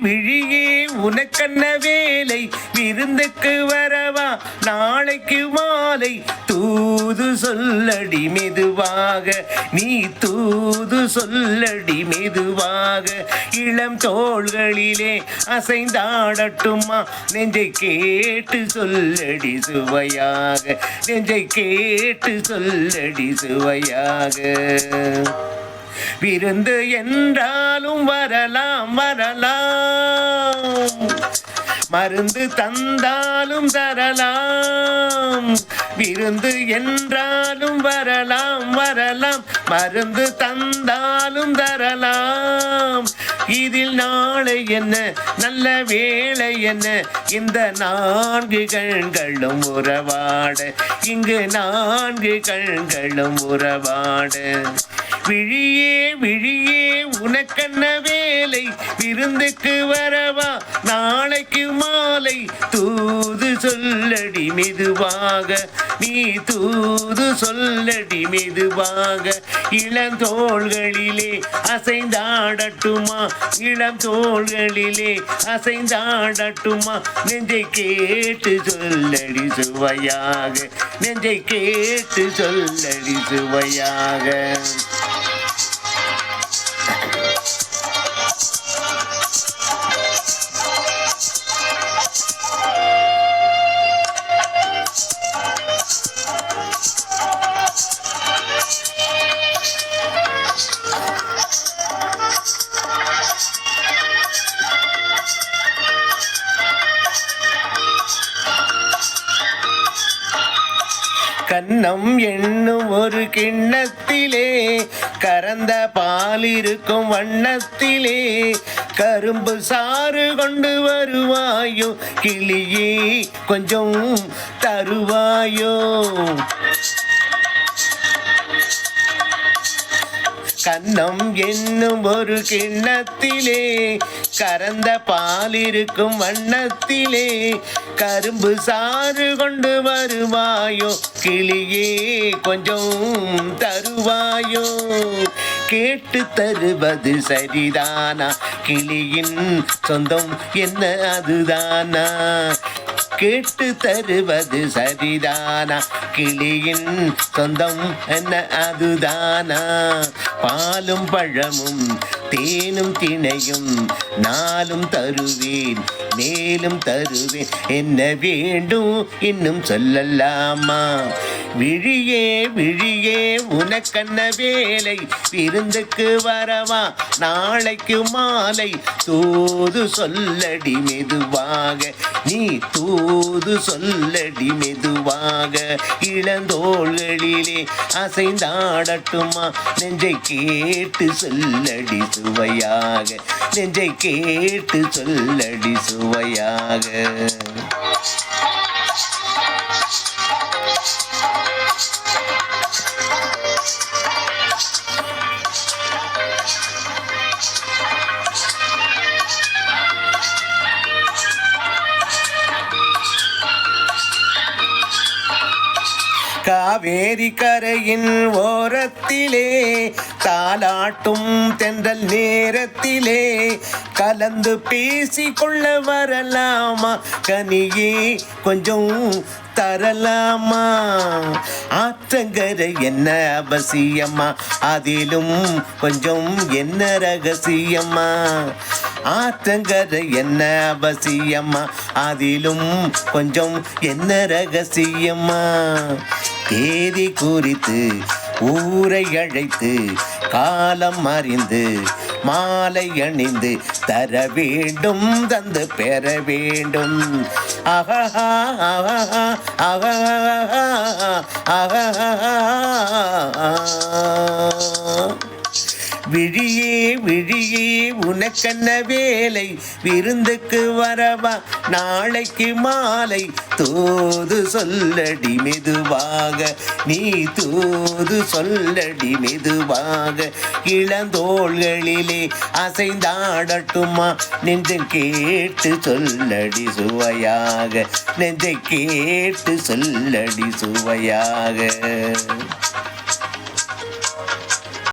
விழியே உனக்கண்ண வேலை விருந்துக்கு வரவா நாளைக்கு மாலை தூது சொல்லடி மெதுவாக நீ தூது சொல்லடி மெதுவாக இளம் தோள்களிலே அசைந்தாடட்டுமா நெஞ்சை கேட்டு சொல்லடி சுவையாக நெஞ்சை கேட்டு சொல்லடி சுவையாக விருந்து என்றாலும் வரலாம் வரலாம் மருந்து தந்தாலும் தரலாம் விருந்து என்றாலும் வரலாம் வரலாம் மருந்து தந்தாலும் தரலாம் இதில் நாளை என்ன நல்ல வேளை என்ன இந்த 4 கண்களும் உறவாட இங்கு 4 கண்களும் உறவாட விழியே விழியே உனக்கண்ண வேலை விருந்துக்கு வரவா நாளைக்கு மாலை தூது சொல்லடி மெதுவாக நீ தூது சொல்லடி மெதுவாக இளந்தோள்களிலே அசைந்தாடட்டுமா இளம் தோள்களிலே அசைந்தாடட்டுமா நெஞ்சை கேட்டு சொல்லடி சுவையாக நெஞ்சை கேட்டு சொல்லடி சுவையாக கன்னம் என்னும் ஒரு கிண்ணத்திலே கறந்த பால் இருக்கும் வண்ணத்திலே கரும்பு சாறு கொண்டு வருவாயோ கிளியே கொஞ்சம் தருவாயோ கன்னம் என்னும் ஒரு கிண்ணத்திலே கறந்த பால் இருக்கும் வண்ணத்திலே கரும்பு சாறு கொண்டு வருவாயோ கிளியே கொஞ்சம் தருவாயோ கேட்டு தருவது சரிதானா கிளியின் சொந்தம் என்ன அதுதானா கேட்டு தருவது சரிதானா கிளியின் சொந்தம் என்ன அதுதானா பாலும் பழமும் தேனும் திணையும் நாளும் தருவேன் மேலும் தருவேன் என்ன வேண்டும் இன்னும் சொல்லலாமா விழியே விழியே உனக்கண்ண வேலை விருந்துக்கு வரவா நாளைக்கு மாலை தூது சொல்லடி மெதுவாக நீ தூது சொல்லடி மெதுவாக இளந்தோள்களிலே அசைந்தாடட்டுமா நெஞ்சை கேட்டு சொல்லடி சுவையாக நெஞ்சை கேட்டு சொல்லடி சுவையாக காவேரி கரையின் ஓரத்திலே தாலாட்டும் தென்றல் நேரத்திலே கலந்து பேசிக்கொள்ள வரலாமா கனியே கொஞ்சம் தரலாமா ஆற்றங்கரை என்ன அவசியமா அதிலும் கொஞ்சம் என்ன ரகசியமா ஆற்றங்கரை என்ன அவசியமா அதிலும் கொஞ்சம் என்ன ரகசியமா தேதி குறித்து ஊரை அழைத்து காலம் அறிந்து மாலை அணிந்து தர வேண்டும் தந்து பெற வேண்டும் ஆஹா ஆஹா ஆஹா ஆஹா விழியே விழியே உனக்கண்ண வேலை விருந்துக்கு வரவா நாளைக்கு மாலை தூது சொல்லடி மெதுவாக நீ தூது சொல்லடி மெதுவாக இளந்தோள்களிலே அசைந்தாடட்டுமா நெஞ்சை கேட்டு சொல்லடி சுவையாக நெஞ்சை கேட்டு சொல்லடி சுவையாக